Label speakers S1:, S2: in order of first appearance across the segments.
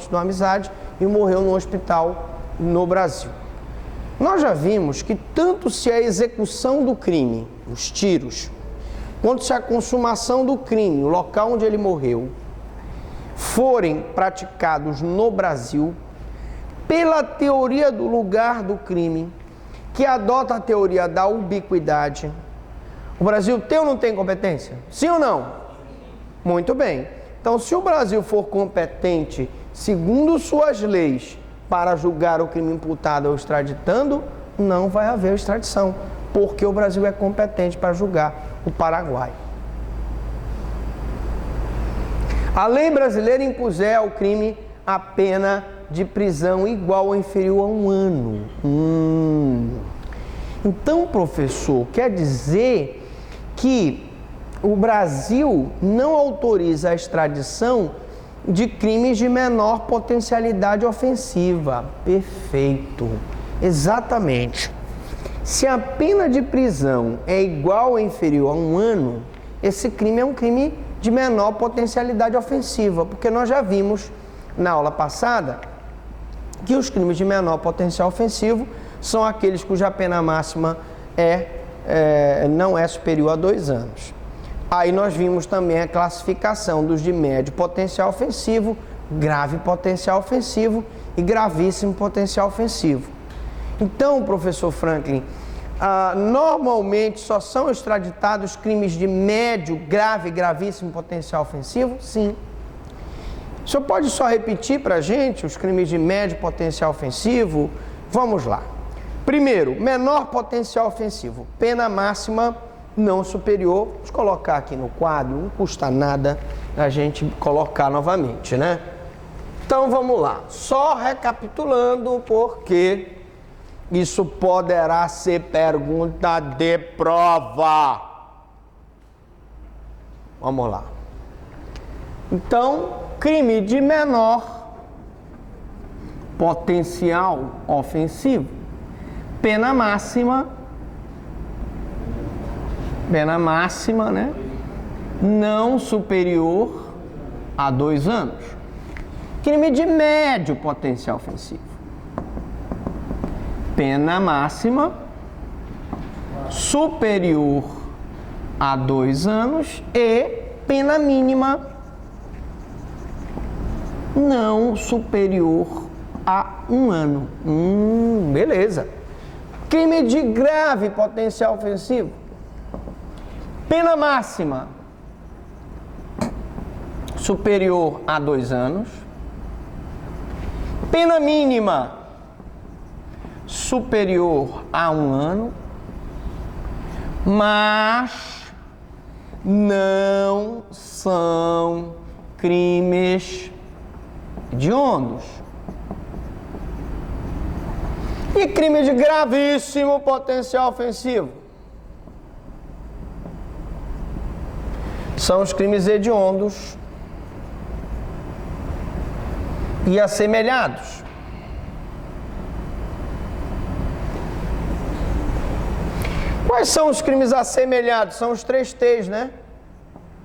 S1: do Amizade e morreu no hospital no Brasil. Nós já vimos que tanto se a execução do crime, os tiros, quanto se a consumação do crime, o local onde ele morreu, forem praticados no Brasil, pela teoria do lugar do crime, que adota a teoria da ubiquidade, o Brasil tem ou não tem competência? Sim ou não? Muito bem. Então, se o Brasil for competente, segundo suas leis, para julgar o crime imputado ou extraditando, não vai haver extradição, porque o Brasil é competente para julgar o Paraguai. A lei brasileira impuser ao crime a pena de prisão igual ou inferior a 1 ano. Então, professor, quer dizer que o Brasil não autoriza a extradição de crimes de menor potencialidade ofensiva. Perfeito. Exatamente. Se a pena de prisão é igual ou inferior a 1 ano, esse crime é um crime de menor potencialidade ofensiva, porque nós já vimos na aula passada que os crimes de menor potencial ofensivo são aqueles cuja pena máxima não é superior a 2 anos. Aí nós vimos também a classificação dos de médio potencial ofensivo, grave potencial ofensivo e gravíssimo potencial ofensivo. Então, professor Franklin, normalmente só são extraditados crimes de médio, grave e gravíssimo potencial ofensivo? Sim. O senhor pode só repetir para a gente os crimes de médio potencial ofensivo? Vamos lá. Primeiro, menor potencial ofensivo, pena máxima não superior. Vamos colocar aqui no quadro, não custa nada a gente colocar novamente, né? Então vamos lá, só recapitulando, porque isso poderá ser pergunta de prova. Vamos lá. Então, crime de menor potencial ofensivo, pena máxima, né? Não superior a 2 anos. Crime de médio potencial ofensivo, pena máxima superior a 2 anos e pena mínima não superior a 1 ano. Beleza. Crime de grave potencial ofensivo, pena máxima superior a 2 anos, pena mínima superior a 1 ano, mas não são crimes hediondos. E crime de gravíssimo potencial ofensivo são os crimes hediondos e assemelhados. Quais são os crimes assemelhados? São os 3 T's, né?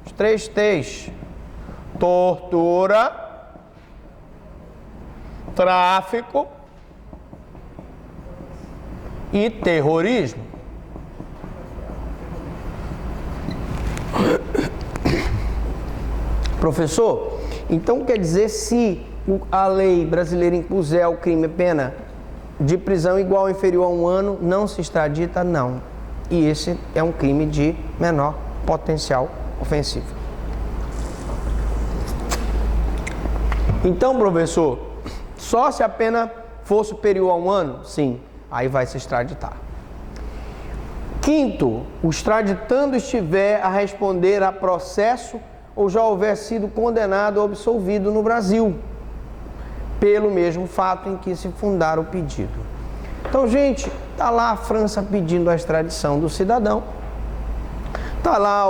S1: Os 3 T's: tortura, tráfico e terrorismo. Professor, então quer dizer, se a lei brasileira impuser ao crime pena de prisão igual ou inferior a 1 ano, não se extradita? Não. E esse é um crime de menor potencial ofensivo. Então, professor, só se a pena for superior a 1 ano? Sim, aí vai se extraditar. Quinto, o extraditando estiver a responder a processo ou já houver sido condenado ou absolvido no Brasil, pelo mesmo fato em que se fundar o pedido. Então, gente, está lá a França pedindo a extradição do cidadão, está lá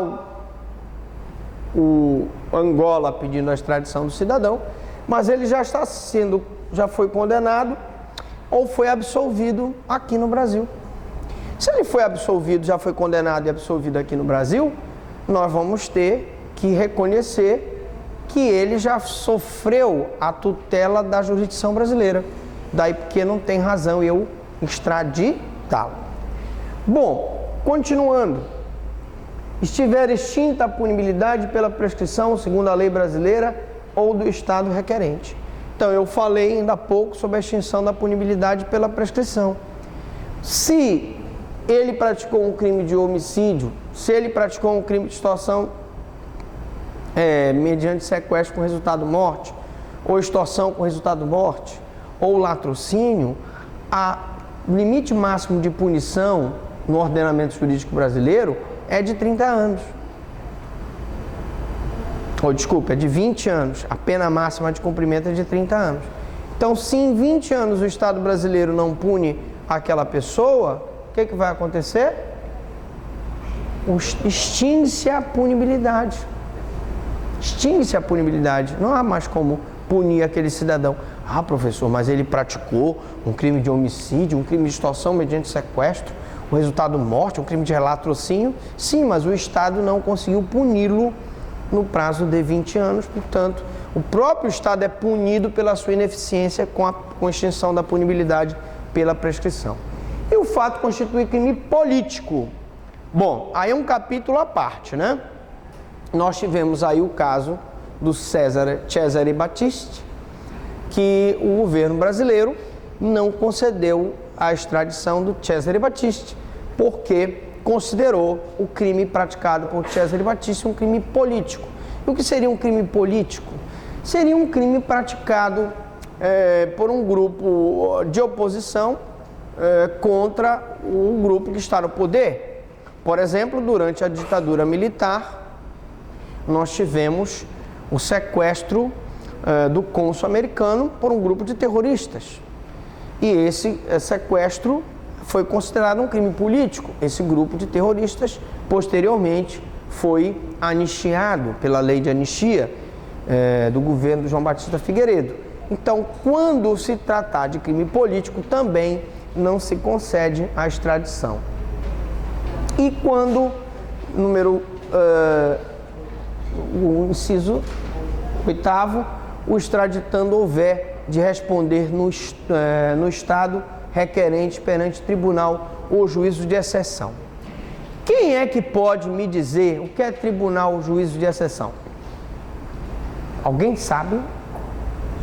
S1: o Angola pedindo a extradição do cidadão, mas ele já foi condenado ou foi absolvido aqui no Brasil. Se ele foi absolvido, já foi condenado e absolvido aqui no Brasil, nós vamos ter que reconhecer que ele já sofreu a tutela da jurisdição brasileira. Daí porque não tem razão eu extraditá-lo. Bom, continuando. Estiver extinta a punibilidade pela prescrição, segundo a lei brasileira ou do Estado requerente. Então, eu falei ainda há pouco sobre a extinção da punibilidade pela prescrição. Se ele praticou um crime de homicídio, se ele praticou um crime de extorsão mediante sequestro com resultado morte, ou extorsão com resultado morte, ou latrocínio, o limite máximo de punição no ordenamento jurídico brasileiro é de 30 anos. É de 20 anos. A pena máxima de cumprimento é de 30 anos. Então, se em 20 anos o Estado brasileiro não pune aquela pessoa, o que vai acontecer? Extingue-se a punibilidade. Extingue-se a punibilidade. Não há mais como punir aquele cidadão. Ah, professor, mas ele praticou um crime de homicídio, um crime de extorsão mediante sequestro, um resultado morte, um crime de latrocínio. Sim, mas o Estado não conseguiu puni-lo no prazo de 20 anos, portanto, o próprio Estado é punido pela sua ineficiência com a extinção da punibilidade pela prescrição. E o fato constitui crime político. Bom, aí é um capítulo à parte, né? Nós tivemos aí o caso do Cesare Battisti, que o governo brasileiro não concedeu a extradição do Cesare Battisti, porque considerou o crime praticado por Cesare Battisti um crime político. E o que seria um crime político? Seria um crime praticado por um grupo de oposição contra o grupo que está no poder. Por exemplo, durante a ditadura militar, nós tivemos o sequestro do cônsul americano por um grupo de terroristas. E esse sequestro foi considerado um crime político. Esse grupo de terroristas, posteriormente, foi anistiado pela lei de anistia do governo do João Batista Figueiredo. Então, quando se tratar de crime político, também não se concede a extradição. E quando, o inciso 8º, o extraditando houver de responder no Estado requerente perante tribunal ou juízo de exceção. Quem é que pode me dizer o que é tribunal ou juízo de exceção? Alguém sabe?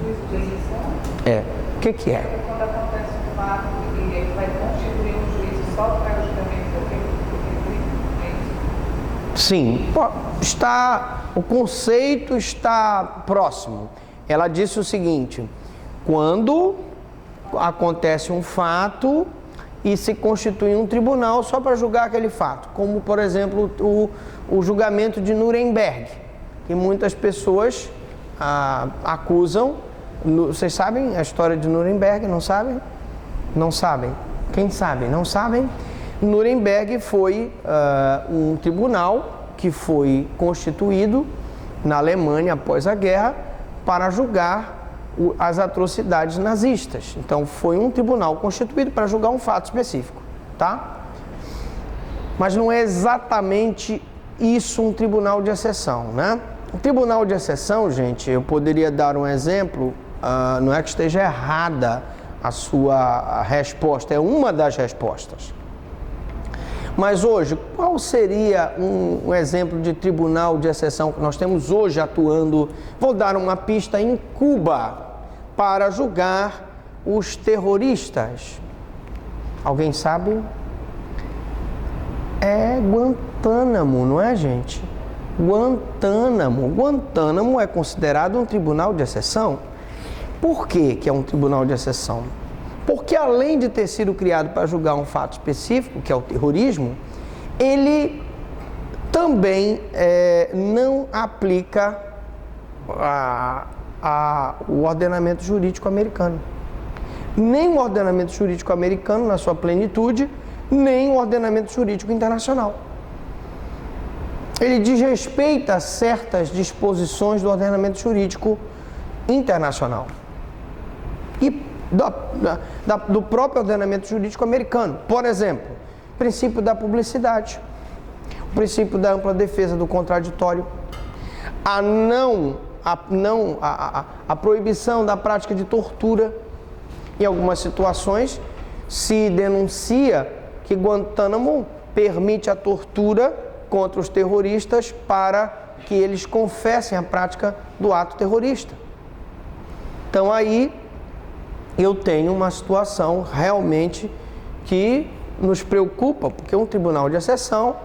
S2: Juízo de exceção?
S1: O que é?
S2: Quando acontece um fato que vai constituir um juízo só para o julgamento daquele crime?
S1: Sim, o conceito está próximo. Ela disse o seguinte: quando acontece um fato e se constitui um tribunal só para julgar aquele fato, como, por exemplo, o julgamento de Nuremberg, que muitas pessoas acusam. Vocês sabem a história de Nuremberg? Não sabem? Não sabem. Quem sabe? Não sabem? Nuremberg foi um tribunal que foi constituído na Alemanha após a guerra para julgar as atrocidades nazistas. Então, foi um tribunal constituído para julgar um fato específico, tá? Mas não é exatamente isso um tribunal de exceção, né? O tribunal de exceção, gente, eu poderia dar um exemplo, não é que esteja errada a sua resposta, é uma das respostas. Mas hoje, qual seria um exemplo de tribunal de exceção que nós temos hoje atuando? Vou dar uma pista: em Cuba, para julgar os terroristas. Alguém sabe? É Guantánamo, não é, gente? Guantánamo é considerado um tribunal de exceção. Por que é um tribunal de exceção? Porque, além de ter sido criado para julgar um fato específico, que é o terrorismo, ele também não aplica o ordenamento jurídico americano. Nem o ordenamento jurídico americano na sua plenitude, nem o ordenamento jurídico internacional. Ele desrespeita certas disposições do ordenamento jurídico internacional e do próprio ordenamento jurídico americano. Por exemplo, o princípio da publicidade, o princípio da ampla defesa do contraditório, a não a proibição da prática de tortura. Em algumas situações, se denuncia que Guantánamo permite a tortura contra os terroristas para que eles confessem a prática do ato terrorista. Então aí eu tenho uma situação realmente que nos preocupa, porque um tribunal de exceção,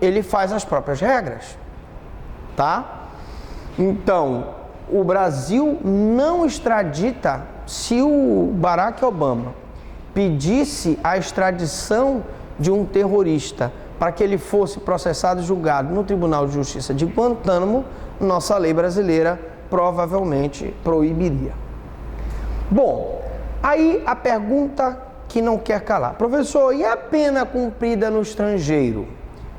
S1: ele faz as próprias regras, tá? Então, o Brasil não extradita, se o Barack Obama pedisse a extradição de um terrorista para que ele fosse processado e julgado no Tribunal de Justiça de Guantánamo, nossa lei brasileira provavelmente proibiria. Bom, aí a pergunta que não quer calar. Professor, e a pena cumprida no estrangeiro?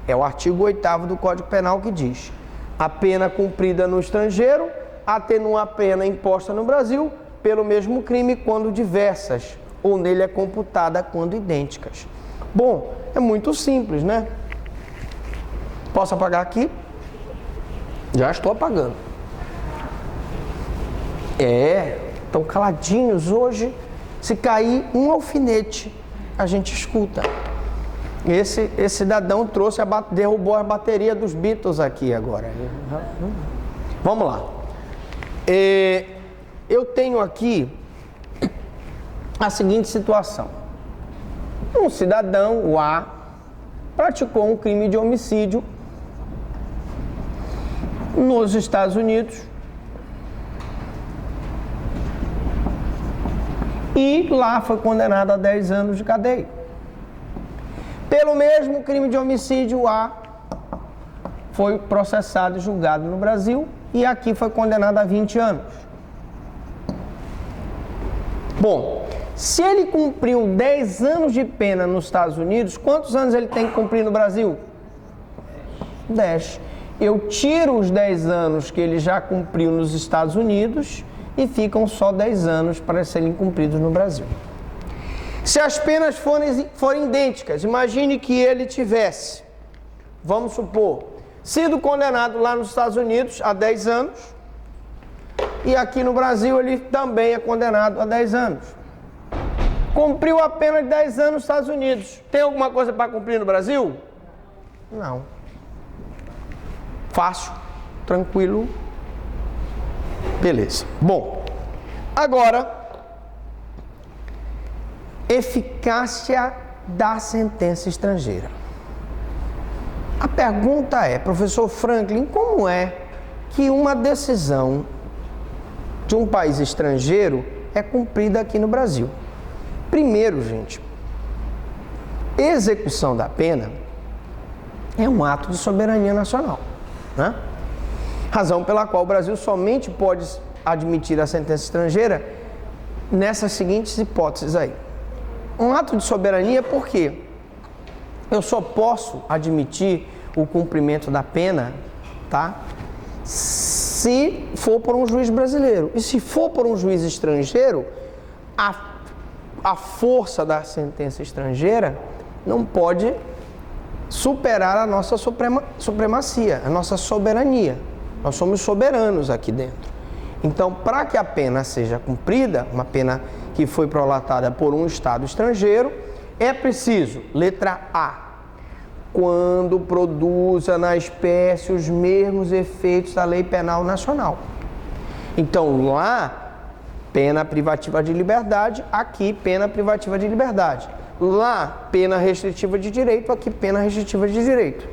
S1: É o artigo 8º do Código Penal que diz: a pena cumprida no estrangeiro atenua a pena imposta no Brasil pelo mesmo crime quando diversas, ou nele é computada quando idênticas. Bom, é muito simples, né? Posso apagar aqui? Já estou apagando. Estão caladinhos hoje. Se cair um alfinete, a gente escuta. Esse cidadão derrubou a bateria dos Beatles aqui agora. Vamos lá. Eu tenho aqui a seguinte situação. Um cidadão, o A, praticou um crime de homicídio nos Estados Unidos e lá foi condenado a 10 anos de cadeia. Pelo mesmo crime de homicídio, o A foi processado e julgado no Brasil e aqui foi condenado a 20 anos. Bom, se ele cumpriu 10 anos de pena nos Estados Unidos, quantos anos ele tem que cumprir no Brasil? 10. Eu tiro os 10 anos que ele já cumpriu nos Estados Unidos e ficam só 10 anos para serem cumpridos no Brasil. Se as penas forem idênticas, imagine que ele tivesse, vamos supor, sido condenado lá nos Estados Unidos a 10 anos e aqui no Brasil ele também é condenado a 10 anos. Cumpriu a pena de 10 anos nos Estados Unidos. Tem alguma coisa para cumprir no Brasil? Não. Fácil, tranquilo. Beleza. Bom, agora, eficácia da sentença estrangeira. A pergunta é, professor Franklin, como é que uma decisão de um país estrangeiro é cumprida aqui no Brasil? Primeiro, gente, execução da pena é um ato de soberania nacional, né? Razão pela qual o Brasil somente pode admitir a sentença estrangeira nessas seguintes hipóteses aí. Um ato de soberania porque eu só posso admitir o cumprimento da pena, tá? Se for por um juiz brasileiro. E se for por um juiz estrangeiro, a força da sentença estrangeira não pode superar a nossa supremacia, a nossa soberania. Nós somos soberanos aqui dentro. Então, para que a pena seja cumprida, uma pena que foi prolatada por um Estado estrangeiro, é preciso, letra A, quando produza na espécie os mesmos efeitos da lei penal nacional. Então, lá, pena privativa de liberdade, aqui, pena privativa de liberdade. Lá, pena restritiva de direito, aqui, pena restritiva de direito.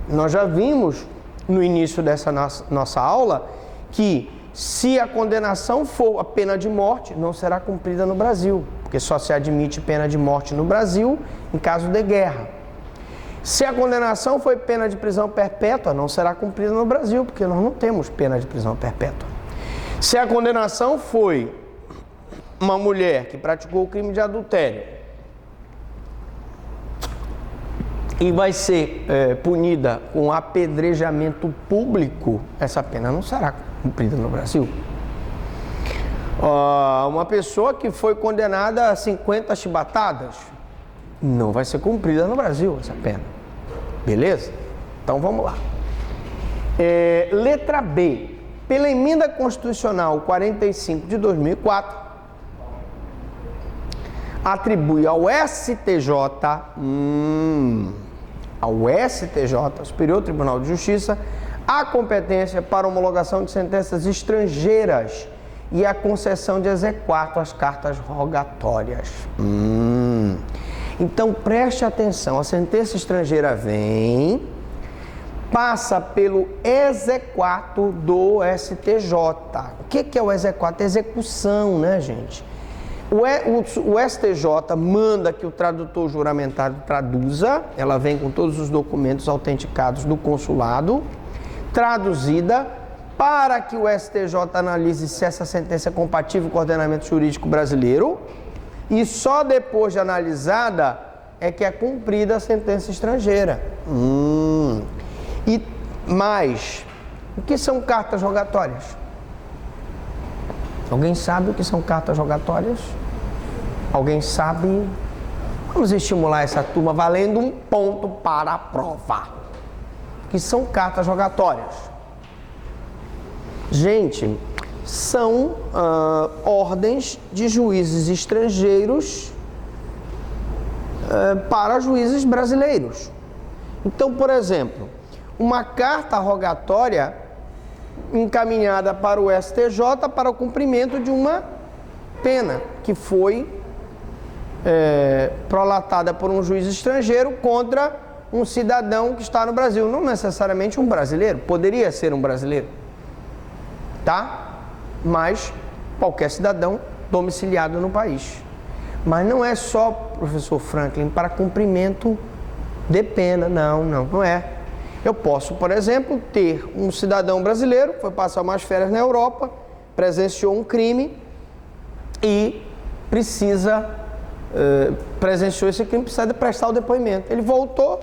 S1: Nós já vimos no início dessa nossa aula que se a condenação for a pena de morte, não será cumprida no Brasil, porque só se admite pena de morte no Brasil em caso de guerra. Se a condenação foi pena de prisão perpétua, não será cumprida no Brasil, porque nós não temos pena de prisão perpétua. Se a condenação foi uma mulher que praticou o crime de adultério e vai ser punida com apedrejamento público, essa pena não será cumprida no Brasil. Uma pessoa que foi condenada a 50 chibatadas, não vai ser cumprida no Brasil essa pena. Beleza? Então vamos lá. Letra B. pela Emenda Constitucional 45 de 2004, atribui ao STJ, Superior Tribunal de Justiça, a competência para homologação de sentenças estrangeiras e a concessão de exequatur às cartas rogatórias. Então preste atenção, a sentença estrangeira vem, passa pelo exequatur do STJ. O que é o exequatur? Execução, né, gente? O STJ manda que o tradutor juramentado traduza, ela vem com todos os documentos autenticados do consulado, traduzida, para que o STJ analise se essa sentença é compatível com o ordenamento jurídico brasileiro, e só depois de analisada é que é cumprida a sentença estrangeira. E mais, o que são cartas rogatórias? Alguém sabe o que são cartas rogatórias? Alguém sabe? Vamos estimular essa turma valendo um ponto para a prova. O que são cartas rogatórias? Gente, são ordens de juízes estrangeiros para juízes brasileiros. Então, por exemplo, uma carta rogatória encaminhada para o STJ para o cumprimento de uma pena que foi prolatada por um juiz estrangeiro contra um cidadão que está no Brasil. Não necessariamente um brasileiro, poderia ser um brasileiro, tá? Mas qualquer cidadão domiciliado no país. Mas não é só, professor Franklin, para cumprimento de pena, não é. Eu posso, por exemplo, ter um cidadão brasileiro que foi passar umas férias na Europa, presenciou um crime e presenciou esse crime, precisa prestar o depoimento. Ele voltou,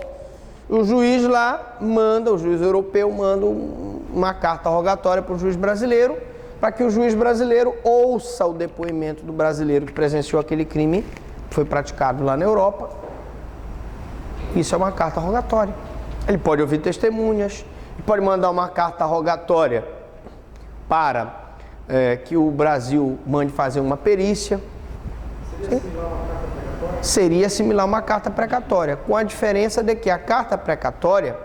S1: o juiz lá manda, o juiz europeu manda uma carta rogatória para o juiz brasileiro, para que o juiz brasileiro ouça o depoimento do brasileiro que presenciou aquele crime que foi praticado lá na Europa. Isso é uma carta rogatória. Ele pode ouvir testemunhas, ele pode mandar uma carta rogatória para que o Brasil mande fazer uma perícia. Seria similar a uma carta precatória, com a diferença de que a carta precatória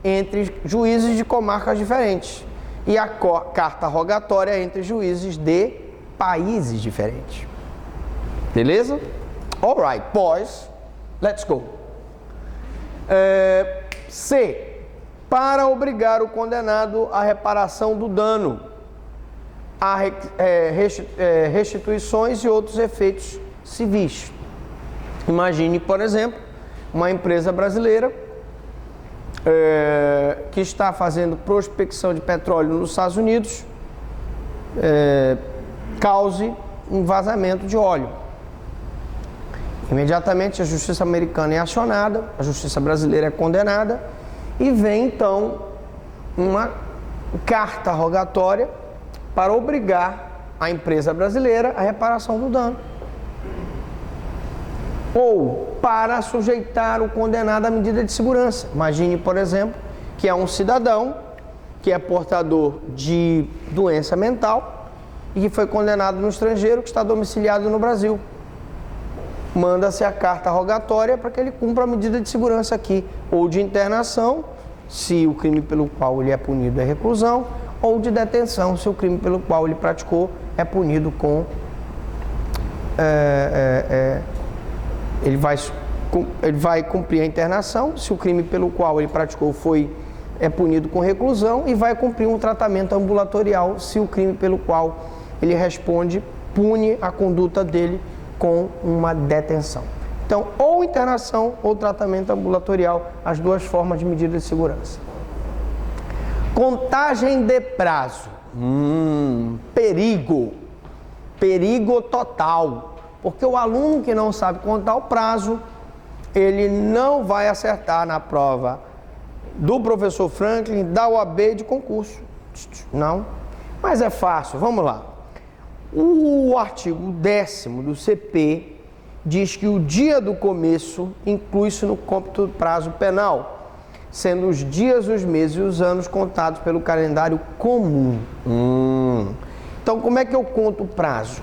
S1: entre juízes de comarcas diferentes e a carta rogatória entre juízes de países diferentes. Beleza? Alright, boys, let's go. C. Para obrigar o condenado à reparação do dano, a restituições e outros efeitos civis. Imagine, por exemplo, uma empresa brasileira que está fazendo prospecção de petróleo nos Estados Unidos, cause um vazamento de óleo. Imediatamente a justiça americana é acionada, a justiça brasileira é condenada e vem então uma carta rogatória para obrigar a empresa brasileira à reparação do dano. Ou para sujeitar o condenado à medida de segurança. Imagine, por exemplo, que é um cidadão que é portador de doença mental e que foi condenado no estrangeiro, que está domiciliado no Brasil. Manda-se a carta rogatória para que ele cumpra a medida de segurança aqui, ou de internação, se o crime pelo qual ele é punido é reclusão, ou de detenção, se o crime pelo qual ele praticou é punido com... Ele vai cumprir a internação, se o crime pelo qual ele praticou é punido com reclusão, e vai cumprir um tratamento ambulatorial, se o crime pelo qual ele responde pune a conduta dele com uma detenção. Então, ou internação ou tratamento ambulatorial, as duas formas de medida de segurança. Contagem de prazo. Perigo total. Porque o aluno que não sabe contar o prazo, ele não vai acertar na prova do professor Franklin, da UAB, de concurso. Não. Mas é fácil, vamos lá. O artigo 10º do CP diz que o dia do começo inclui-se no cômputo do prazo penal, sendo os dias, os meses e os anos contados pelo calendário comum. Então, como é que eu conto o prazo?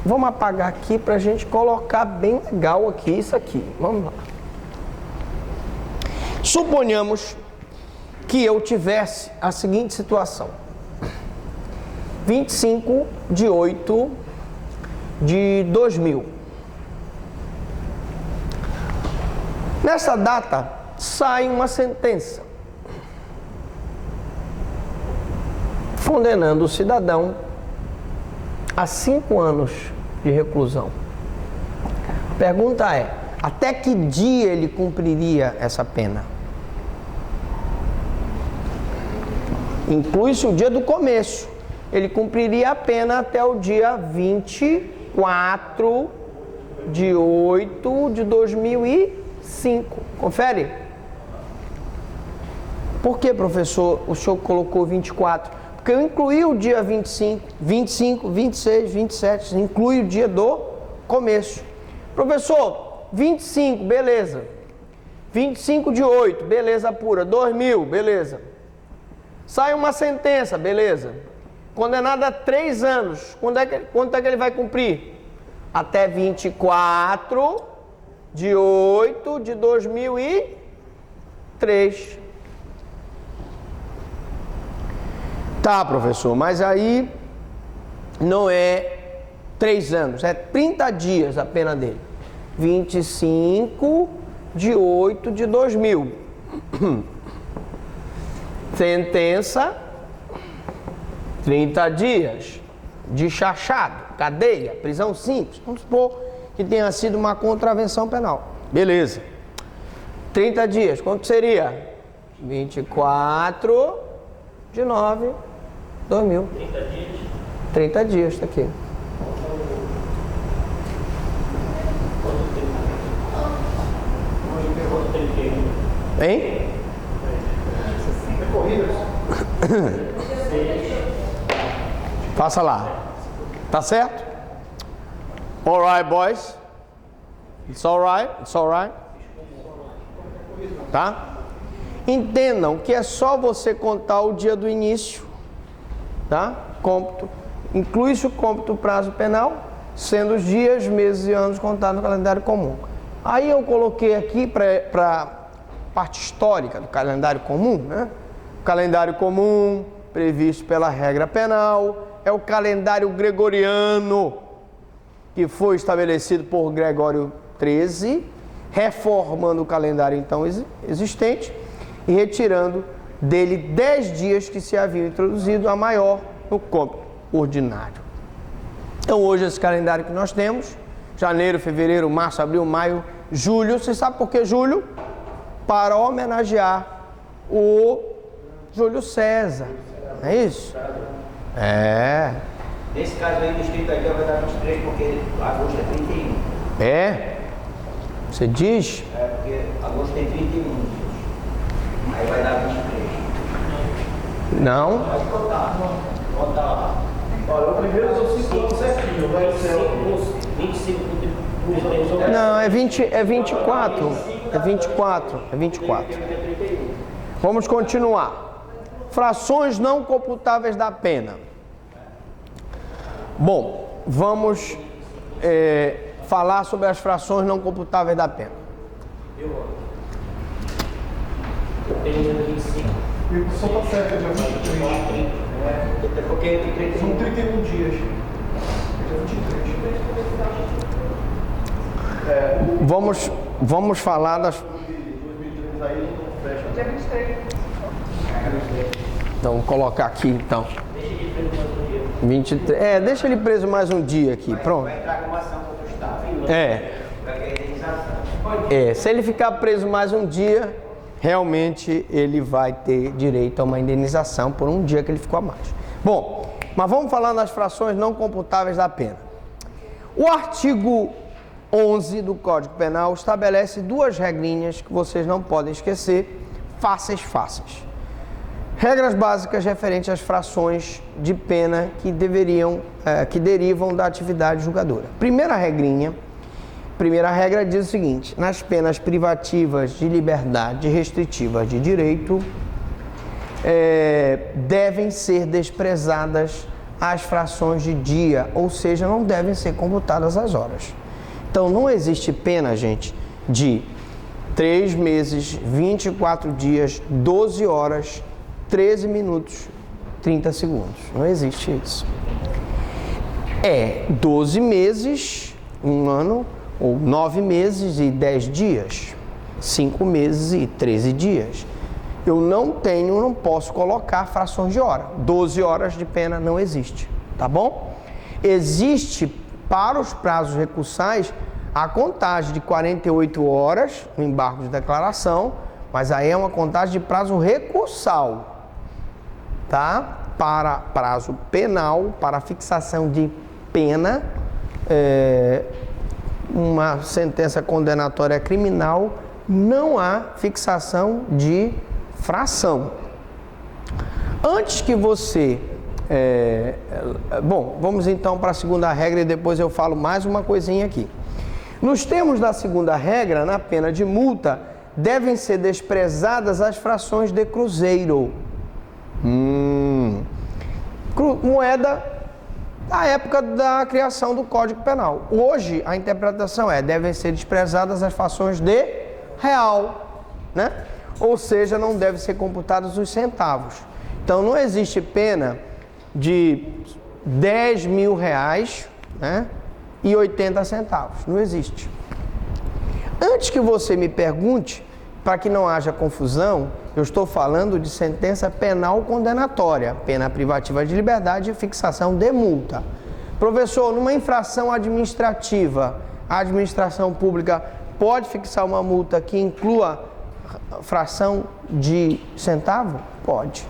S1: Vamos apagar aqui para a gente colocar bem legal aqui isso aqui. Vamos lá. Suponhamos que eu tivesse a seguinte situação. 25 de 8 de 2000. Nessa data, sai uma sentença condenando o cidadão a 5 anos de reclusão. A pergunta é, até que dia ele cumpriria essa pena? Inclui-se o dia do começo. Ele cumpriria a pena até o dia 24 de 8 de 2005. Confere? Por que, professor, o senhor colocou 24? Porque eu incluí o dia 25, 26, 27, inclui o dia do começo. Professor, 25, beleza. 25 de 8, beleza pura. 2000, beleza. Sai uma sentença, beleza. Condenado a 3 anos. Quanto é que ele vai cumprir? Até 24 de 8 de 2003. Tá, professor, mas aí não é 3 anos, é 30 dias a pena dele. 25 de 8 de 2000. Sentença, 30 dias de chachado, cadeia, prisão simples. Vamos supor que tenha sido uma contravenção penal. Beleza. 30 dias, quanto seria? 24 de 9, 2000. 30 dias? 30 dias, tá aqui. Hein? Passa lá. Tá certo? Alright, boys. It's alright. It's alright. Tá? Entendam que é só você contar o dia do início, tá? Cômputo. Inclui-se o cômputo prazo penal, sendo os dias, meses e anos contados no calendário comum. Aí eu coloquei aqui para parte histórica do calendário comum, né? O calendário comum, previsto pela regra penal, é o calendário gregoriano, que foi estabelecido por Gregório XIII, reformando o calendário então existente e retirando dele 10 dias que se haviam introduzido a maior no cômputo ordinário. Então hoje esse calendário que nós temos, janeiro, fevereiro, março, abril, maio, julho, você sabe por que julho? Para homenagear o Júlio César, não é isso? É.
S3: Nesse caso aí dos 30 dias vai dar 23, porque agosto é 31.
S1: É? Você diz?
S3: É, porque agosto tem 31. Aí vai dar 23.
S1: Não.
S3: Pode contar. Conta lá.
S4: Olha, o primeiro eu 5 anos certinho, vai ser
S3: 25.
S1: Não, é 24. É 24. É 24. Vamos continuar. Frações não computáveis da pena. Bom, vamos falar sobre as frações não computáveis da pena.
S3: Eu tenho 25.
S4: E só tá certo, dia 23.
S3: É porque tem 31.
S4: São 31 dias. Dia 23.
S1: Vamos falar das...
S2: Dia 23.
S1: Então, vou colocar aqui, então. 23. Deixa ele preso mais um dia aqui, pronto.
S3: Vai entrar com uma ação contra o Estado. Vai querer indenização.
S1: Se ele ficar preso mais um dia, realmente ele vai ter direito a uma indenização por um dia que ele ficou a mais. Bom, mas vamos falar das frações não computáveis da pena. O artigo 11 do Código Penal estabelece 2 regrinhas que vocês não podem esquecer, fáceis. Regras básicas referentes às frações de pena que derivam da atividade julgadora. Primeira regrinha primeira regra diz o seguinte: nas penas privativas de liberdade e restritivas de direito, devem ser desprezadas as frações de dia, ou seja, não devem ser computadas as horas. Então, não existe pena, gente, de 3 meses, 24 dias, 12 horas, 13 minutos, 30 segundos. Não existe isso. É 12 meses, 1 ano, ou 9 meses e 10 dias, 5 meses e 13 dias. Eu não posso colocar frações de hora. 12 horas de pena não existe, tá bom? Existe, para os prazos recursais, a contagem de 48 horas no embargo de declaração, mas aí é uma contagem de prazo recursal, tá? Para prazo penal, para fixação de pena, uma sentença condenatória criminal, não há fixação de fração. Antes que você... bom, vamos então para a segunda regra e depois eu falo mais uma coisinha aqui. Nos termos da segunda regra, na pena de multa, devem ser desprezadas as frações de cruzeiro. Moeda da época da criação do Código Penal. Hoje, a interpretação devem ser desprezadas as frações de real, né? Ou seja, não devem ser computados os centavos. Então, não existe pena de 10 mil reais, né, e 80 centavos. Não existe. Antes que você me pergunte, para que não haja confusão, eu estou falando de sentença penal condenatória, pena privativa de liberdade e fixação de multa. Professor, numa infração administrativa, a administração pública pode fixar uma multa que inclua fração de centavo? Pode.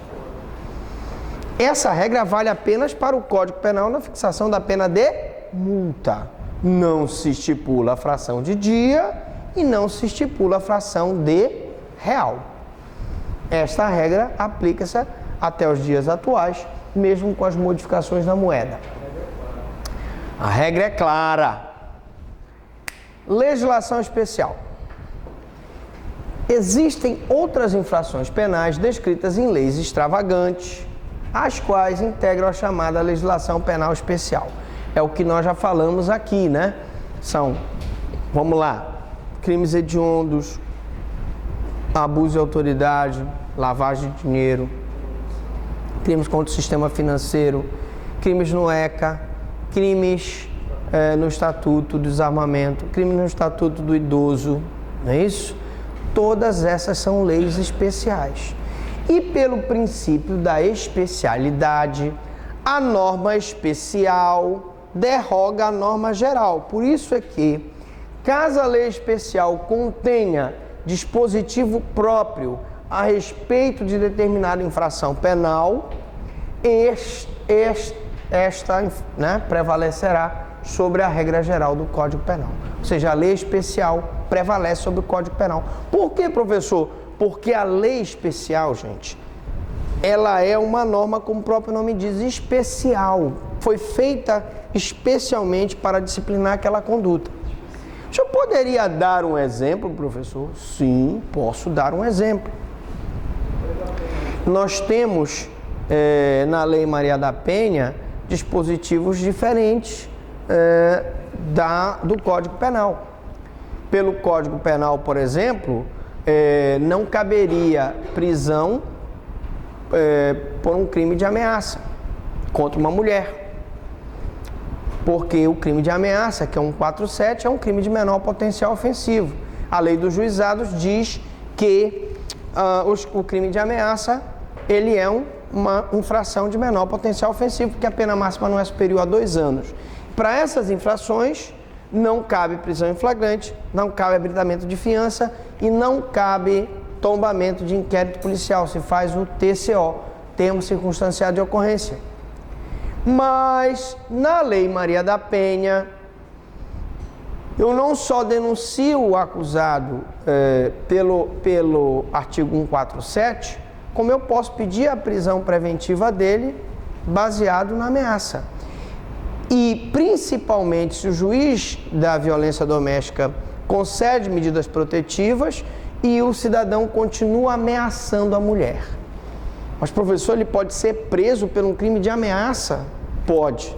S1: Essa regra vale apenas para o Código Penal na fixação da pena de multa. Não se estipula a fração de dia e não se estipula a fração de real. Esta regra aplica-se até os dias atuais, mesmo com as modificações na moeda. A regra é clara. Legislação especial. Existem outras infrações penais descritas em leis extravagantes, as quais integram a chamada legislação penal especial. É o que nós já falamos aqui, né? São, vamos lá, crimes hediondos, abuso de autoridade, lavagem de dinheiro, crimes contra o sistema financeiro, crimes no ECA, crimes no Estatuto do Desarmamento, crimes no Estatuto do Idoso, não é isso? Todas essas são leis especiais. E pelo princípio da especialidade, a norma especial derroga a norma geral. Por isso é que, caso a lei especial contenha dispositivo próprio a respeito de determinada infração penal, esta prevalecerá sobre a regra geral do Código Penal. Ou seja, a lei especial prevalece sobre o Código Penal. Por quê, professor? Porque a lei especial, gente, ela é uma norma, como o próprio nome diz, especial. Foi feita especialmente para disciplinar aquela conduta. O senhor poderia dar um exemplo, professor? Sim, posso dar um exemplo. Nós temos na Lei Maria da Penha dispositivos diferentes do Código Penal. Pelo Código Penal, por exemplo, não caberia prisão por um crime de ameaça contra uma mulher. Porque o crime de ameaça, que é um 147, é um crime de menor potencial ofensivo. A lei dos juizados diz que o crime de ameaça, ele é uma infração de menor potencial ofensivo, porque a pena máxima não é superior a 2 anos. Para essas infrações, não cabe prisão em flagrante, não cabe habilitamento de fiança e não cabe tombamento de inquérito policial. Se faz o TCO, termo circunstanciado de ocorrência. Mas, na Lei Maria da Penha, eu não só denuncio o acusado pelo artigo 147, como eu posso pedir a prisão preventiva dele baseado na ameaça. E principalmente se o juiz da violência doméstica concede medidas protetivas e o cidadão continua ameaçando a mulher. Mas, professor, ele pode ser preso por um crime de ameaça? Pode.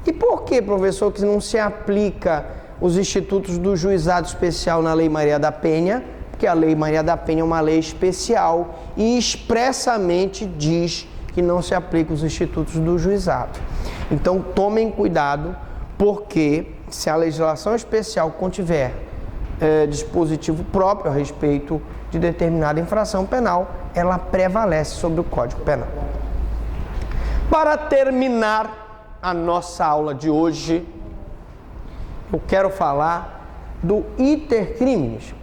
S1: E por que, professor, que não se aplica os institutos do juizado especial na Lei Maria da Penha? Porque a Lei Maria da Penha é uma lei especial e expressamente diz que não se aplica os institutos do juizado. Então, tomem cuidado, porque se a legislação especial contiver dispositivo próprio a respeito de determinada infração penal, ela prevalece sobre o Código Penal. Para terminar a nossa aula de hoje, eu quero falar do iter criminis.